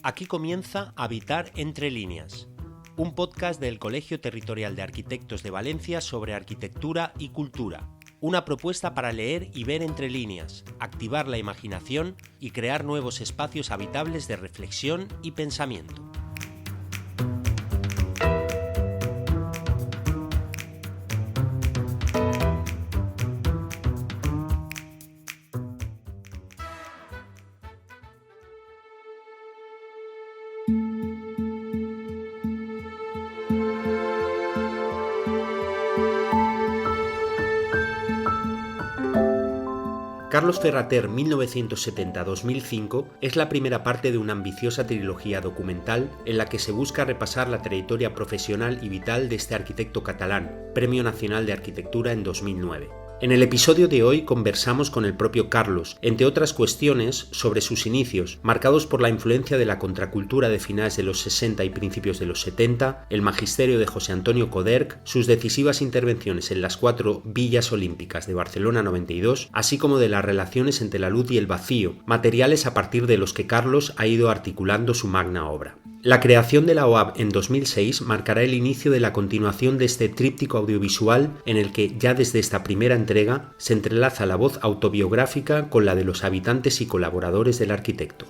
Aquí comienza Habitar entre líneas, un podcast del Colegio Territorial de Arquitectos de Valencia sobre arquitectura y cultura. Una propuesta para leer y ver entre líneas, activar la imaginación y crear nuevos espacios habitables de reflexión y pensamiento. Carlos Ferrater 1970-2005 es la primera parte de una ambiciosa trilogía documental en la que se busca repasar la trayectoria profesional y vital de este arquitecto catalán, Premio Nacional de Arquitectura en 2009. En el episodio de hoy conversamos con el propio Carlos, entre otras cuestiones, sobre sus inicios, marcados por la influencia de la contracultura de finales de los 60 y principios de los 70, el magisterio de José Antonio Coderch, sus decisivas intervenciones en las 4 Villas Olímpicas de Barcelona 92, así como de las relaciones entre la luz y el vacío, materiales a partir de los que Carlos ha ido articulando su magna obra. La creación de la OAV en 2006 marcará el inicio de la continuación de este tríptico audiovisual en el que, ya desde esta primera entrega, se entrelaza la voz autobiográfica con la de los habitantes y colaboradores del arquitecto.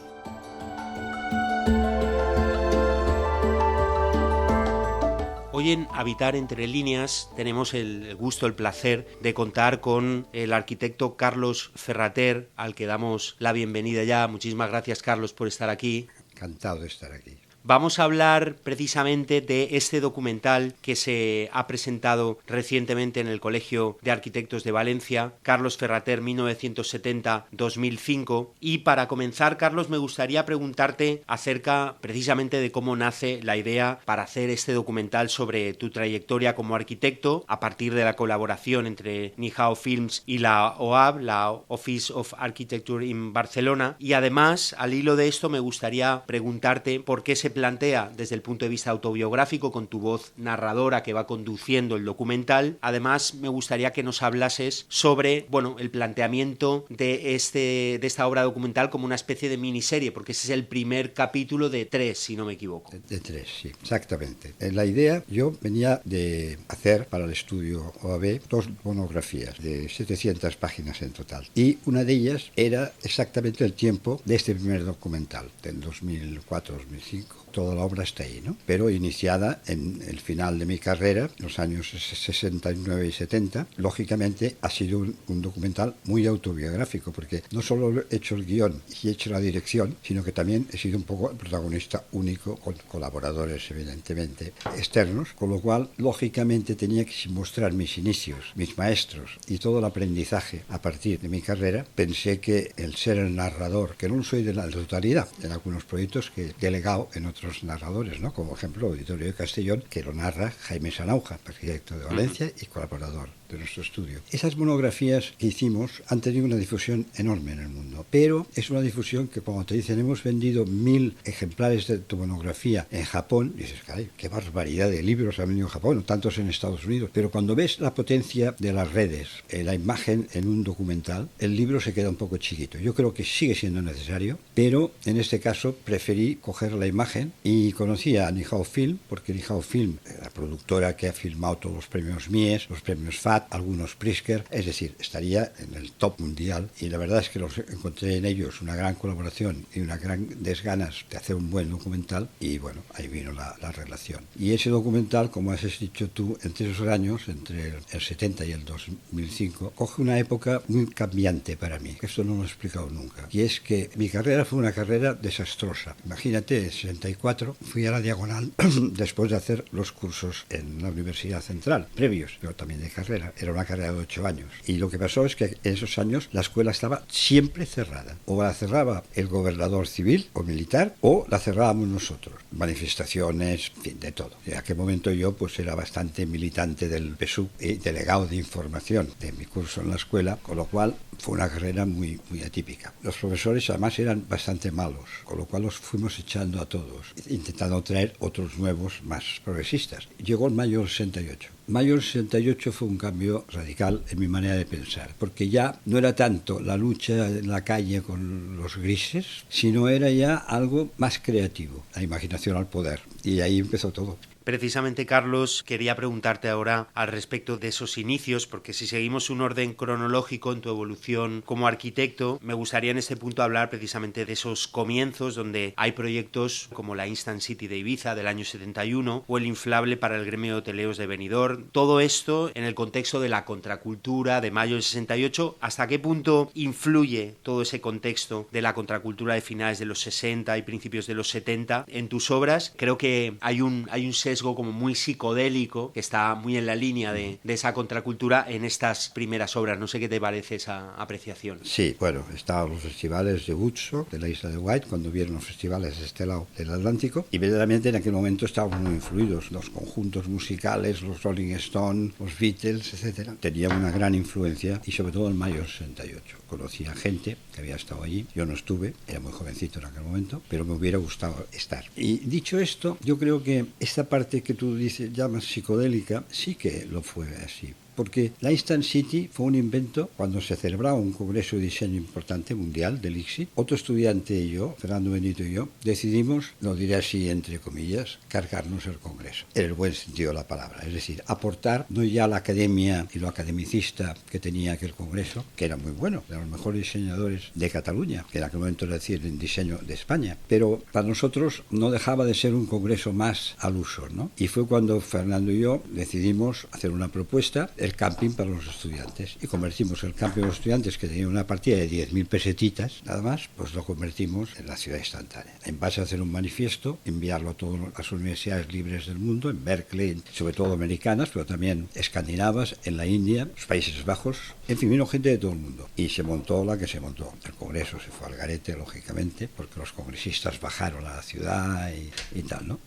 Hoy en Habitar entre líneas tenemos el gusto, el placer de contar con el arquitecto Carlos Ferrater, al que damos la bienvenida ya. Muchísimas gracias, Carlos, por estar aquí. Encantado de estar aquí. Vamos a hablar precisamente de este documental que se ha presentado recientemente en el Colegio de Arquitectos de Valencia, Carlos Ferrater 1970-2005. Y para comenzar, Carlos, me gustaría preguntarte acerca precisamente de cómo nace la idea para hacer este documental sobre tu trayectoria como arquitecto a partir de la colaboración entre Nihao Films y la OAB, la Office of Architecture in Barcelona. Y además, al hilo de esto, me gustaría preguntarte por qué se plantea desde el punto de vista autobiográfico con tu voz narradora que va conduciendo el documental. Además, me gustaría que nos hablases sobre, el planteamiento de esta obra documental como una especie de miniserie, porque ese es el primer capítulo de 3, si no me equivoco. De 3, sí, exactamente. La idea, yo venía de hacer para el estudio OAB 2 monografías de 700 páginas en total. Y una de ellas era exactamente el tiempo de este primer documental, del 2004-2005. Toda la obra está ahí, ¿no? Pero iniciada en el final de mi carrera, los años 69 y 70, lógicamente ha sido un documental muy autobiográfico, porque no solo he hecho el guión y he hecho la dirección, sino que también he sido un poco el protagonista único, con colaboradores evidentemente externos, con lo cual lógicamente tenía que mostrar mis inicios, mis maestros y todo el aprendizaje a partir de mi carrera. Pensé que el ser el narrador, que no soy de la totalidad, en algunos proyectos que he delegado en otros narradores, ¿no? Como ejemplo Auditorio de Castellón, que lo narra Jaime Sanauja, arquitecto de Valencia y colaborador de nuestro estudio. Esas monografías que hicimos han tenido una difusión enorme en el mundo, pero es una difusión que, como te dicen, hemos vendido 1000 ejemplares de tu monografía en Japón, y dices, caray, qué barbaridad de libros han venido en Japón, tantos en Estados Unidos, pero cuando ves la potencia de las redes, la imagen en un documental, el libro se queda un poco chiquito. Yo creo que sigue siendo necesario, pero en este caso preferí coger la imagen y conocí a Nihao Film, porque Nihao Film, la productora que ha filmado todos los premios Mies, los premios FAT, algunos Pritzker, es decir, estaría en el top mundial, y la verdad es que los encontré en ellos una gran colaboración y una gran desganas de hacer un buen documental, y bueno, ahí vino la relación. Y ese documental, como has dicho tú, entre esos años, entre el 70 y el 2005, coge una época muy cambiante para mí. Esto no lo he explicado nunca, y es que mi carrera fue una carrera desastrosa. Imagínate, en 64 fui a la Diagonal después de hacer los cursos en la Universidad Central, previos, pero también de carrera. Era una carrera de 8 años. Y lo que pasó es que en esos años la escuela estaba siempre cerrada. O la cerraba el gobernador civil o militar, o la cerrábamos nosotros. Manifestaciones, en fin, de todo. En aquel momento yo pues era bastante militante del PSUV y delegado de información de mi curso en la escuela, con lo cual Fue una carrera muy, muy atípica. Los profesores además eran bastante malos, con lo cual los fuimos echando a todos, intentando traer otros nuevos más progresistas. Llegó el mayo del 68. Mayo del 68 fue un cambio radical en mi manera de pensar, porque ya no era tanto la lucha en la calle con los grises, sino era ya algo más creativo, la imaginación al poder. Y ahí empezó todo. Precisamente, Carlos, quería preguntarte ahora al respecto de esos inicios, porque si seguimos un orden cronológico en tu evolución como arquitecto, me gustaría en este punto hablar precisamente de esos comienzos donde hay proyectos como la Instant City de Ibiza del año 71 o el inflable para el gremio de hoteleros de Benidorm. Todo esto en el contexto de la contracultura de mayo del 68. ¿Hasta qué punto influye todo ese contexto de la contracultura de finales de los 60 y principios de los 70 en tus obras? Creo que hay un sesgo como muy psicodélico que está muy en la línea de esa contracultura en estas primeras obras. No sé qué te parece esa apreciación. Sí, bueno, estaban los festivales de Woodstock, de la isla de White, cuando vieron los festivales de este lado del Atlántico, y verdaderamente en aquel momento estaban muy influidos los conjuntos musicales, los Rolling Stones, los Beatles, etcétera. Tenían una gran influencia, y sobre todo en mayo del 68. Conocía gente que había estado allí, yo no estuve, era muy jovencito en aquel momento, pero me hubiera gustado estar. Y dicho esto, yo creo que esta parte que tú dices, llamas psicodélica, sí que lo fue así. Porque la Instant City fue un invento cuando se celebraba un congreso de diseño importante mundial del ICSI. Otro estudiante y yo, Fernando Benito y yo, decidimos, lo diré así entre comillas, cargarnos el congreso, en el buen sentido de la palabra. Es decir, aportar no ya la academia y lo academicista que tenía aquel congreso, que era muy bueno, de los mejores diseñadores de Cataluña, que en aquel momento era decir en diseño de España, pero para nosotros no dejaba de ser un congreso más al uso, ¿no? Y fue cuando Fernando y yo decidimos hacer una propuesta, el camping para los estudiantes, y convertimos el camping de los estudiantes, que tenía una partida de 10.000 pesetitas nada más, pues lo convertimos en la ciudad instantánea, en base a hacer un manifiesto, enviarlo a todas las universidades libres del mundo, en Berkeley, sobre todo americanas, pero también escandinavas, en la India, los Países Bajos, en fin, vino gente de todo el mundo, y se montó la que se montó. El congreso se fue al garete, lógicamente, porque los congresistas bajaron a la ciudad y tal, ¿no?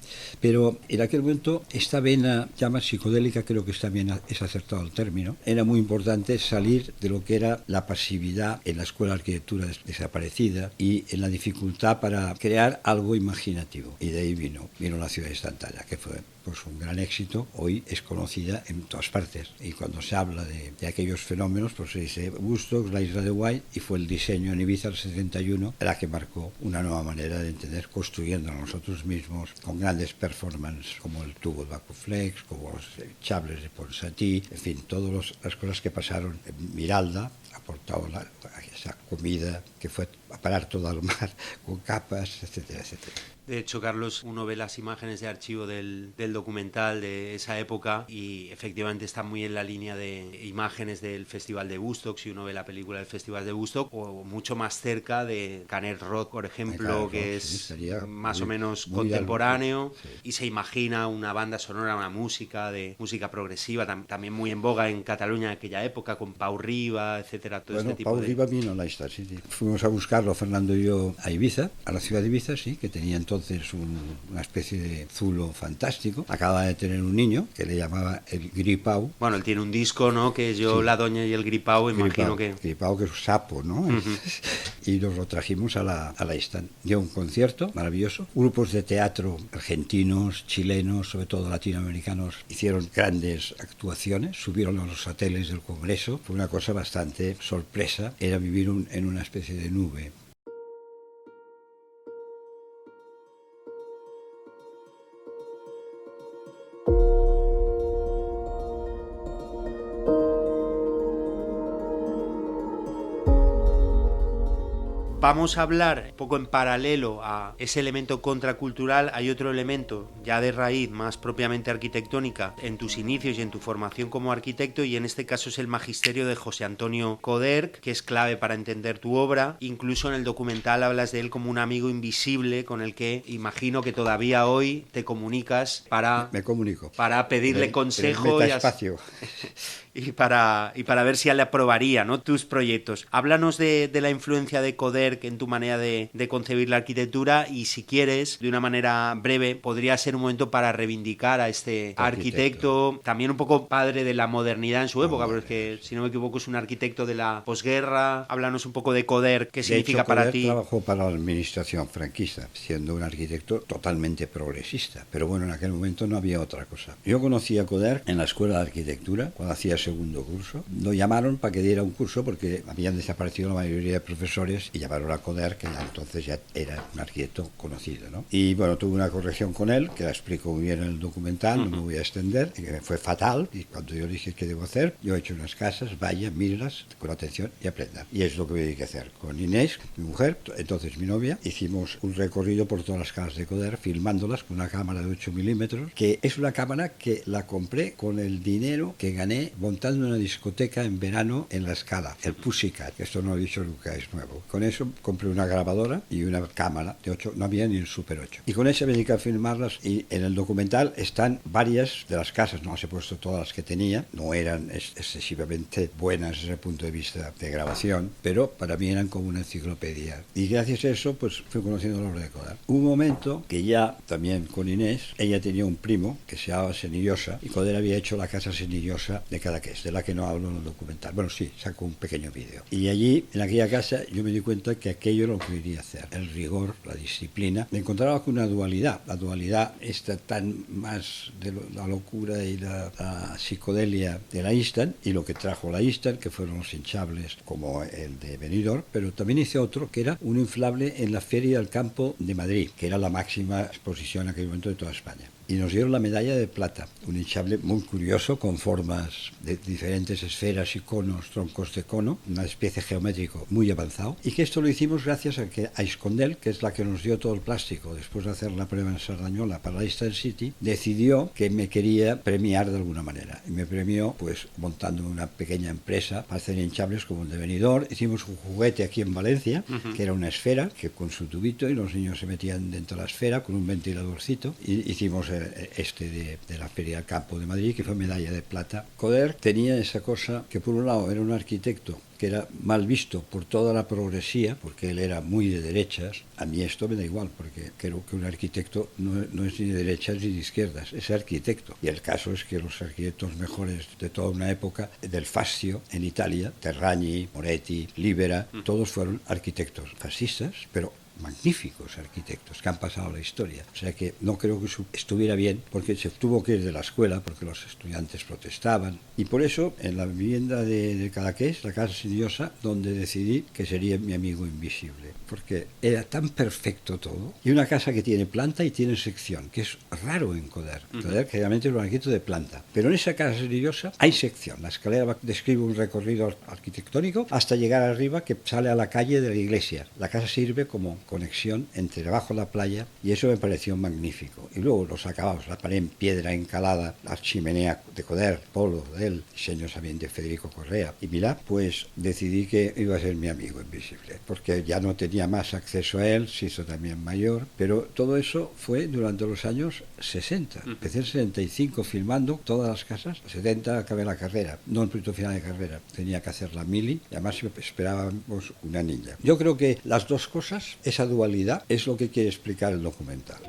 Pero en aquel momento esta vena llama psicodélica, creo que está bien, es acertado el término. Era muy importante salir de lo que era la pasividad en la escuela de arquitectura desaparecida y en la dificultad para crear algo imaginativo. Y de ahí vino la ciudad instantánea, que fue pues un gran éxito. Hoy es conocida en todas partes, y cuando se habla de aquellos fenómenos, pues se dice Woodstock, la isla de White, y fue el diseño en Ibiza del 71 la que marcó una nueva manera de entender, construyendo nosotros mismos con grandes performances como el tubo de Bacuflex, como los chables de Ponsatí, en fin, todas las cosas que pasaron en Miralda, aportado esa comida que fue a parar todo al mar con capas, etcétera, etcétera. De hecho, Carlos, uno ve las imágenes de archivo del documental de esa época y efectivamente está muy en la línea de imágenes del Festival de Woodstock, si uno ve la película del Festival de Woodstock, o mucho más cerca de Canet Rock, por ejemplo, que es más o menos contemporáneo, sí. Y se imagina una banda sonora, una música progresiva, también muy en boga en Cataluña en aquella época, con Pau Riba, etcétera. Todo este tipo Pau Riba vino a la Instant City. Fuimos a buscarlo, Fernando y yo, a Ibiza, a la ciudad de Ibiza, sí, que tenía entonces una especie de zulo fantástico. Acaba de tener un niño que le llamaba el Gripau. Bueno, él tiene un disco, ¿no? Que es Yo, sí. La Doña y el Gripau, imagino que... Gripau, que es un sapo, ¿no? Uh-huh. Y nos lo trajimos a la Instant. Dio un concierto maravilloso. Grupos de teatro argentinos, chilenos, sobre todo latinoamericanos, hicieron grandes actuaciones, subieron a los hoteles del Congreso. Fue una cosa bastante sorpresa. Era vivir en una especie de nube. Vamos a hablar un poco en paralelo a ese elemento contracultural. Hay otro elemento ya de raíz más propiamente arquitectónica en tus inicios y en tu formación como arquitecto, y en este caso es el magisterio de José Antonio Coderch, que es clave para entender tu obra. Incluso en el documental hablas de él como un amigo invisible con el que imagino que todavía hoy te comunicas para... Me comunico. Para pedirle consejo. Espacio. y para ver si él aprobaría, ¿no?, tus proyectos. Háblanos de la influencia de Coderch en tu manera de concebir la arquitectura y, si quieres, de una manera breve, podría ser un momento para reivindicar a este arquitecto, también un poco padre de la modernidad en su época, porque si no me equivoco es un arquitecto de la posguerra. Háblanos un poco de Coderch, qué significa para Coderch ti. Trabajó para la administración franquista, siendo un arquitecto totalmente progresista, pero bueno, en aquel momento no había otra cosa. Yo conocí a Coderch en la escuela de arquitectura, cuando hacía segundo curso. Lo llamaron para que diera un curso porque habían desaparecido la mayoría de profesores y llamaron a Coderch, que entonces ya era un arquitecto conocido, ¿no? Y bueno, tuve una corrección con él, que la explico muy bien en el documental, no me voy a extender, y que me fue fatal. Y cuando yo dije qué debo hacer, yo he hecho unas casas, vaya, mírelas con atención y aprenda. Y es lo que me dediqué a hacer. Con Inés, mi mujer, entonces mi novia, hicimos un recorrido por todas las casas de Coderch, filmándolas con una cámara de 8 milímetros, que es una cámara que la compré con el dinero que gané montando una discoteca en verano en La Scala, el Pussycat, que esto no lo he dicho nunca, es nuevo. Con eso compré una grabadora y una cámara de 8, no había ni un Super 8. Y con eso me dediqué a filmarlas, y en el documental están varias de las casas, no las he puesto todas las que tenía, no eran excesivamente buenas desde el punto de vista de grabación, pero para mí eran como una enciclopedia. Y gracias a eso, pues fui conociendo la obra de Coderch. Hubo un momento que ya, también con Inés, ella tenía un primo que se llamaba Senillosa, y Coderch había hecho la casa Senillosa de Cadaqués, de la que no hablo en el documental. Bueno, sí, sacó un pequeño vídeo. Y allí, en aquella casa, yo me di cuenta que aquello era lo que quería hacer. El rigor, la disciplina. Me encontraba con una dualidad. La dualidad está tan más de la locura y la psicodelia de la Instant, y lo que trajo la Instant, que fueron los hinchables como el de Benidorm, pero también hice otro que era un inflable en la Feria del Campo de Madrid, que era la máxima exposición en aquel momento de toda España. Y nos dieron la medalla de plata, un hinchable muy curioso con formas de diferentes esferas y conos, troncos de cono, una especie geométrico muy avanzado, y que esto lo hicimos gracias a Iskondel, que es la que nos dio todo el plástico después de hacer la prueba en Sardañola para la Instant City, decidió que me quería premiar de alguna manera, y me premió pues montando una pequeña empresa para hacer hinchables como el de Benidorm. Hicimos un juguete aquí en Valencia, que era una esfera, que con su tubito, y los niños se metían dentro de la esfera con un ventiladorcito, y hicimos de la Feria del Campo de Madrid, que fue medalla de plata. Coderch tenía esa cosa que, por un lado, era un arquitecto que era mal visto por toda la progresía, porque él era muy de derechas. A mí esto me da igual, porque creo que un arquitecto no es ni de derechas ni de izquierdas, es arquitecto. Y el caso es que los arquitectos mejores de toda una época, del Fascio en Italia, Terragni, Moretti, Libera, todos fueron arquitectos fascistas, pero magníficos arquitectos que han pasado la historia. O sea que no creo que estuviera bien, porque se tuvo que ir de la escuela porque los estudiantes protestaban. Y por eso, en la vivienda de Cadaqués, la casa Senillosa, donde decidí que sería mi amigo invisible, porque era tan perfecto todo. Y una casa que tiene planta y tiene sección, que es raro en Coderch. Coderch generalmente es un arquitecto de planta, pero en esa casa Senillosa hay sección. La escalera describe un recorrido arquitectónico hasta llegar arriba, que sale a la calle de la iglesia. La casa sirve como conexión entre debajo de la playa, y eso me pareció magnífico. Y luego los acabados, la pared en piedra encalada, la chimenea de Coderch, Polo de él, diseños también de Federico Correa. Y mira, pues decidí que iba a ser mi amigo invisible, porque ya no tenía más acceso a él, se hizo también mayor, pero todo eso fue durante los años 60. Empecé en 65 filmando todas las casas, 70 acabé la carrera, no el punto final de carrera, tenía que hacer la mili, y además esperábamos una niña. Yo creo que las dos cosas, esa dualidad, es lo que quiere explicar el documental.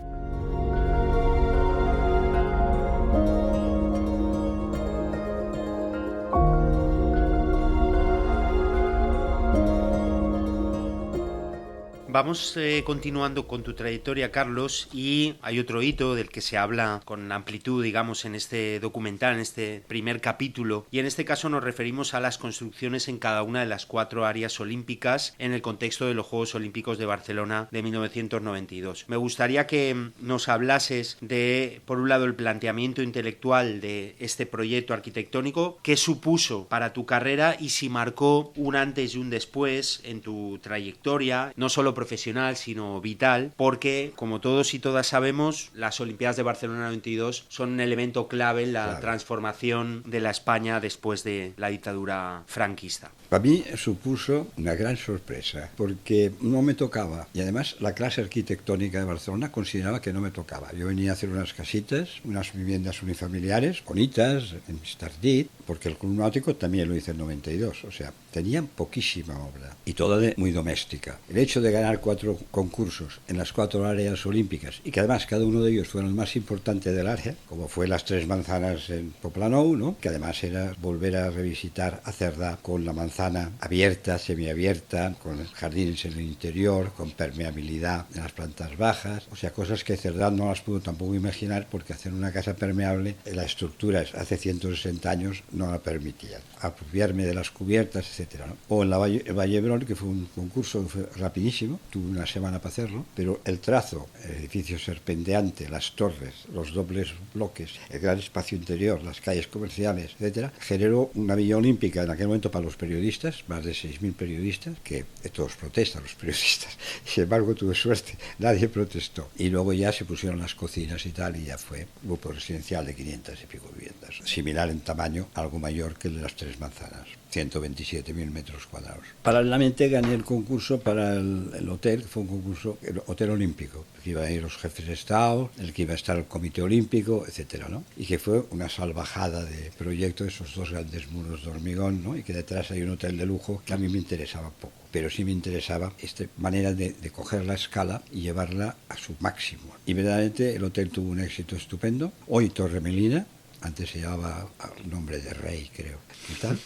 Vamos continuando con tu trayectoria, Carlos, y hay otro hito del que se habla con amplitud, digamos, en este documental, en este primer capítulo, y en este caso nos referimos a las construcciones en cada una de las 4 áreas olímpicas en el contexto de los Juegos Olímpicos de Barcelona de 1992. Me gustaría que nos hablases de, por un lado, el planteamiento intelectual de este proyecto arquitectónico, qué supuso para tu carrera y si marcó un antes y un después en tu trayectoria, no solo profesional, sino vital, porque, como todos y todas sabemos, las Olimpiadas de Barcelona 92 son un elemento clave en la transformación de la España después de la dictadura franquista. Para mí supuso una gran sorpresa, porque no me tocaba, y además la clase arquitectónica de Barcelona consideraba que no me tocaba. Yo venía a hacer unas casitas, unas viviendas unifamiliares, bonitas, en Stardit, porque el Club Náutico también lo hice en 92, o sea, tenían poquísima obra, y toda muy doméstica. El hecho de ganar 4 concursos en las 4 áreas olímpicas, y que además cada uno de ellos fuera el más importante del área, como fue las 3 manzanas en Poblenou, ¿no? Que además era volver a revisitar a Cerdá con la manzana abierta, semiabierta, con jardines en el interior, con permeabilidad en las plantas bajas, o sea, cosas que Cerdá no las pudo tampoco imaginar, porque hacer una casa permeable, las estructuras hace 160 años no la permitían. Apropiarme de las cubiertas, etcétera, ¿no? O en la el Vallebrón, que fue un concurso que fue rapidísimo, tuve una semana para hacerlo, pero el trazo, el edificio serpenteante, las torres, los dobles bloques, el gran espacio interior, las calles comerciales, etcétera, generó una villa olímpica en aquel momento para los periodistas, más de 6.000 periodistas, que todos protestan los periodistas, sin embargo tuve suerte, nadie protestó. Y luego ya se pusieron las cocinas y tal, y ya fue un grupo residencial de 500 y pico viviendas, similar en tamaño, algo mayor que el de las 3 manzanas. 127.000 metros cuadrados. Paralelamente gané el concurso para el hotel, que fue un concurso, el Hotel Olímpico, que iban a ir los jefes de Estado, el que iba a estar el Comité Olímpico, etcétera, ¿no? Y que fue una salvajada de proyecto, esos 2 grandes muros de hormigón, ¿no? Y que detrás hay un hotel de lujo que a mí me interesaba poco, pero sí me interesaba esta manera de coger la escala y llevarla a su máximo. Y verdaderamente el hotel tuvo un éxito estupendo. Hoy Torre Melina, antes se llamaba nombre de rey, creo, y tal.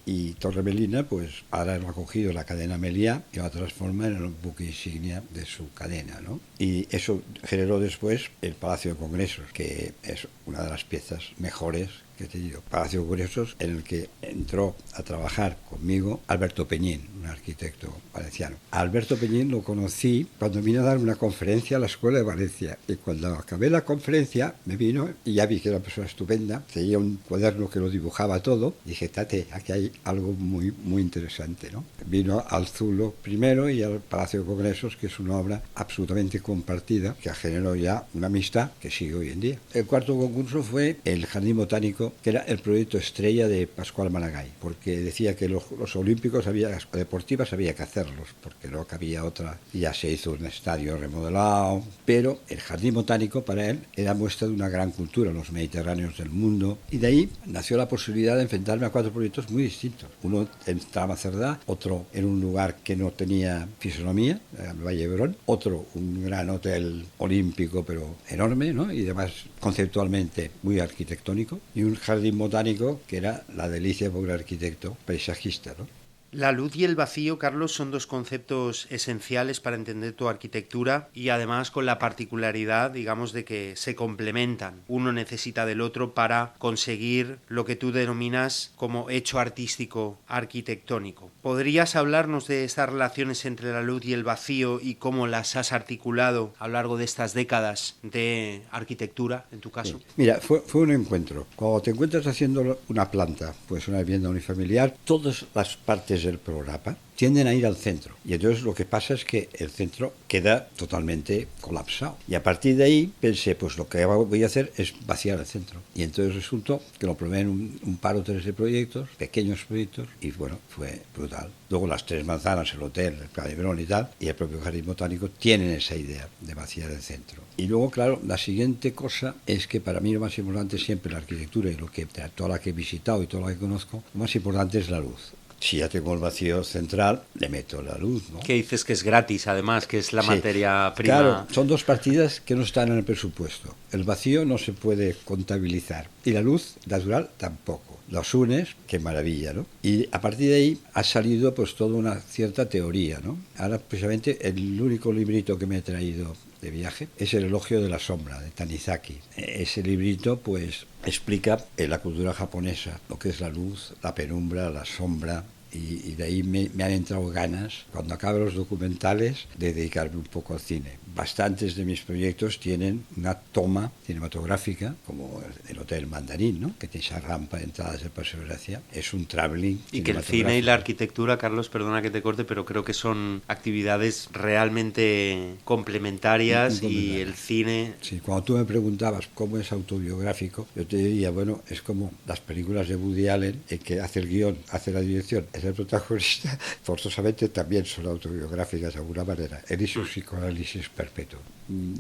Y Torre Melina, pues ahora lo ha cogido la cadena Meliá y lo transforma en el buque insignia de su cadena, ¿no? Y eso generó después el Palacio de Congresos, que es una de las piezas mejores que he tenido. Palacio de Congresos, en el que entró a trabajar conmigo Alberto Peñín, un arquitecto valenciano. A Alberto Peñín lo conocí cuando vino a dar una conferencia a la Escuela de Valencia. Y cuando acabé la conferencia, me vino y ya vi que era una persona estupenda. Tenía un cuaderno que lo dibujaba todo. Y dije, tate, aquí hay algo muy, muy interesante, ¿no? Vino al Zulo primero y al Palacio de Congresos, que es una obra absolutamente compartida, que generó ya una amistad que sigue hoy en día. El cuarto concurso fue el Jardín Botánico, que era el proyecto estrella de Pascual Maragall, porque decía que los olímpicos deportivas había que hacerlos, porque no cabía otra. Y ya se hizo un estadio remodelado, pero el Jardín Botánico para él era muestra de una gran cultura, los mediterráneos del mundo. Y de ahí nació la posibilidad de enfrentarme a 4 proyectos muy distintos. Uno en Cerdá, otro en un lugar que no tenía fisonomía, el Vallebrón, otro un gran hotel olímpico pero enorme, ¿no? Y además conceptualmente muy arquitectónico, y un jardín botánico que era la delicia por el arquitecto paisajista, ¿no? La luz y el vacío, Carlos, son 2 conceptos esenciales para entender tu arquitectura y además con la particularidad, digamos, de que se complementan. Uno necesita del otro para conseguir lo que tú denominas como hecho artístico arquitectónico. ¿Podrías hablarnos de estas relaciones entre la luz y el vacío y cómo las has articulado a lo largo de estas décadas de arquitectura, en tu caso? Sí. Mira, fue un encuentro. Cuando te encuentras haciendo una planta, pues una vivienda unifamiliar, todas las partes del programa tienden a ir al centro. Y entonces lo que pasa es que el centro queda totalmente colapsado. Y a partir de ahí pensé, pues lo que voy a hacer es vaciar el centro. Y entonces resultó que lo probé en un par o 3 de proyectos, pequeños proyectos, y bueno, fue brutal. Luego las 3 manzanas, el hotel, el Vallebrón y tal, y el propio Jardín Botánico tienen esa idea de vaciar el centro. Y luego, claro, la siguiente cosa es que para mí lo más importante es siempre la arquitectura, y lo que toda la que he visitado y toda la que conozco, lo más importante es la luz. Si ya tengo el vacío central, le meto la luz, ¿no? Que dices que es gratis, además, que es la materia prima. Claro, son 2 partidas que no están en el presupuesto. El vacío no se puede contabilizar y la luz natural tampoco. Los unes, qué maravilla, ¿no? Y a partir de ahí ha salido pues toda una cierta teoría, ¿no? Ahora, precisamente, el único librito que me he traído de viaje es El elogio de la sombra, de Tanizaki. Ese librito, pues, explica en la cultura japonesa lo que es la luz, la penumbra, la sombra, y de ahí me han entrado ganas, cuando acabe los documentales, de dedicarme un poco al cine. Bastantes de mis proyectos tienen una toma cinematográfica, como el Hotel Mandarín, ¿no? Que tiene esa rampa de entradas del Paseo de Gracia. Es un traveling. Y que el cine y la arquitectura, Carlos, perdona que te corte, pero creo que son actividades realmente complementarias y el cine... Sí, cuando tú me preguntabas cómo es autobiográfico, yo te diría, bueno, es como las películas de Woody Allen, el que hace el guión, hace la dirección, es el protagonista, forzosamente también son autobiográficas de alguna manera. Él y su psicoanálisis perpetuo.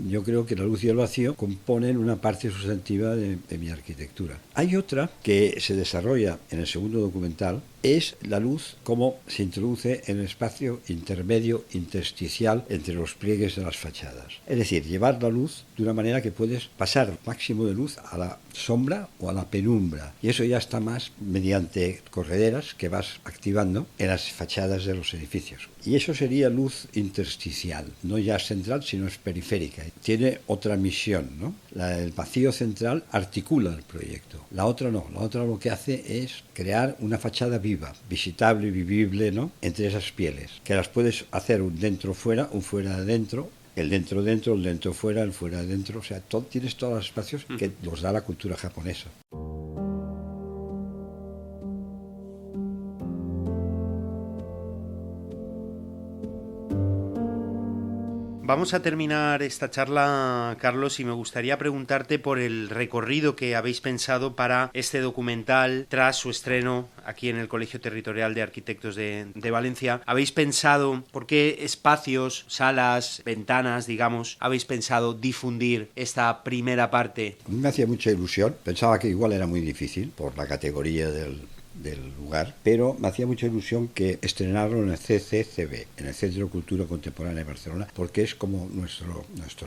Yo creo que La luz y el vacío componen una parte sustantiva de mi arquitectura. Hay otra que se desarrolla en el segundo documental, es la luz como se introduce en el espacio intermedio, intersticial entre los pliegues de las fachadas. Es decir, llevar la luz de una manera que puedes pasar máximo de luz a la sombra o a la penumbra. Y eso ya está más mediante correderas que vas activando en las fachadas de los edificios. Y eso sería luz intersticial, no ya central, sino es periférica. Tiene otra misión, ¿no? El vacío central articula el proyecto. La otra no. La otra lo que hace es crear una fachada viva, visitable y vivible, ¿no? Entre esas pieles, que las puedes hacer un dentro-fuera, un fuera-adentro, el dentro-dentro, el dentro-fuera, el fuera-adentro. O sea, tienes todos los espacios que nos da la cultura japonesa. Vamos a terminar esta charla, Carlos, y me gustaría preguntarte por el recorrido que habéis pensado para este documental tras su estreno aquí en el Colegio Territorial de Arquitectos de Valencia. ¿Habéis pensado por qué espacios, salas, ventanas, digamos, habéis pensado difundir esta primera parte? A mí me hacía mucha ilusión. Pensaba que igual era muy difícil por la categoría del lugar, pero me hacía mucha ilusión que estrenarlo en el CCCB, en el Centro de Cultura Contemporánea de Barcelona, porque es como nuestro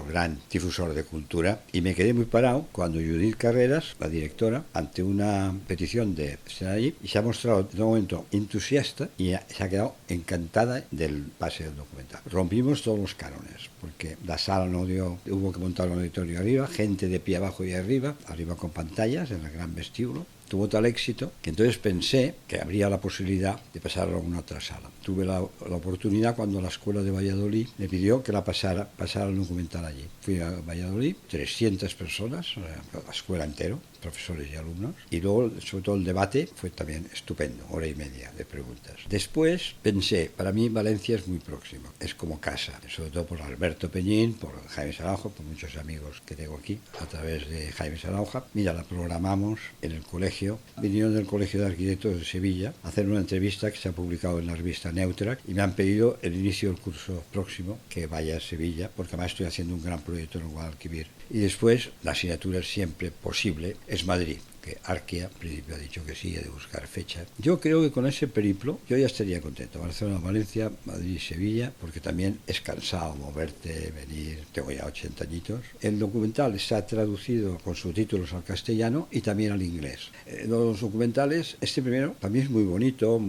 gran difusor de cultura. Y me quedé muy parado cuando Judith Carreras, la directora, ante una petición de estar allí, y se ha mostrado de un momento entusiasta y se ha quedado encantada del pase del documental. Rompimos todos los cánones, porque la sala no dio, hubo que montar un auditorio arriba, gente de pie abajo y arriba con pantallas en el gran vestíbulo. Tuvo tal éxito que entonces pensé que habría la posibilidad de pasarlo a una otra sala. Tuve la oportunidad cuando la Escuela de Valladolid me pidió que pasara el documental allí. Fui a Valladolid, 300 personas, la escuela entero, profesores y alumnos, y luego sobre todo el debate fue también estupendo, 1h30 de preguntas. Después pensé, para mí Valencia es muy próximo, es como casa, sobre todo por Alberto Peñín, por Jaime Sarauja, por muchos amigos que tengo aquí a través de Jaime Sarauja. Mira, la programamos en el colegio, vinieron del Colegio de Arquitectos de Sevilla a hacer una entrevista que se ha publicado en la revista Neutra y me han pedido el inicio del curso próximo que vaya a Sevilla, porque además estoy haciendo un gran proyecto en el Guadalquivir. Y después, la asignatura es siempre posible, es Madrid, que Arquia, al principio, ha dicho que sí, he de buscar fecha. Yo creo que con ese periplo yo ya estaría contento. Barcelona, Valencia, Madrid, Sevilla, porque también es cansado moverte, venir, tengo ya 80 añitos. El documental está traducido con subtítulos al castellano y también al inglés. Los documentales, este primero también es muy bonito,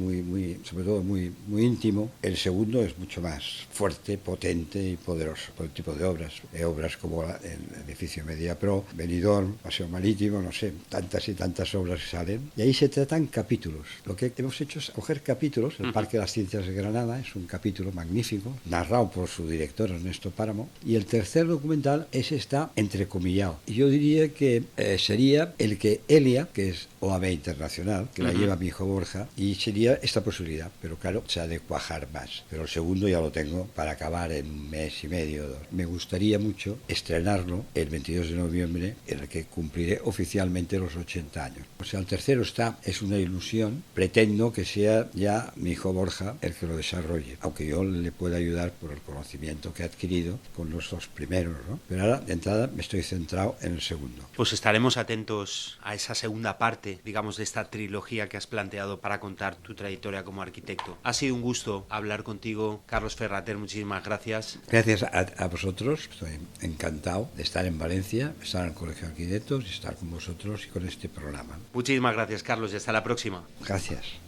sobre todo muy íntimo. El segundo es mucho más fuerte, potente y poderoso, por el tipo de obras. Obras como el edificio Mediapro, Benidorm, Paseo Marítimo, no sé, tantas y tantas obras que salen. Y ahí se tratan capítulos. Lo que hemos hecho es coger capítulos. El Parque de las Ciencias de Granada es un capítulo magnífico, narrado por su director Ernesto Páramo. Y el tercer documental, ese está entrecomillado. Y yo diría que sería el que Elia, que es OAB Internacional, que la lleva mi hijo Borja, y sería esta posibilidad. Pero claro, se ha de cuajar más. Pero el segundo ya lo tengo para acabar en un mes y medio o dos. Me gustaría mucho estrenarlo el 22 de noviembre, en el que cumpliré oficialmente los 80 años. O sea, el tercero es una ilusión. Pretendo que sea ya mi hijo Borja el que lo desarrolle, aunque yo le pueda ayudar por el conocimiento que he adquirido con los dos primeros, ¿no? Pero ahora, de entrada, me estoy centrado en el segundo. Pues estaremos atentos a esa segunda parte, digamos, de esta trilogía que has planteado para contar tu trayectoria como arquitecto. Ha sido un gusto hablar contigo, Carlos Ferrater, muchísimas gracias. Gracias a vosotros, estoy encantado de estar en Valencia, estar en el Colegio de Arquitectos y estar con vosotros y con este programa. Muchísimas gracias, Carlos, y hasta la próxima. Gracias.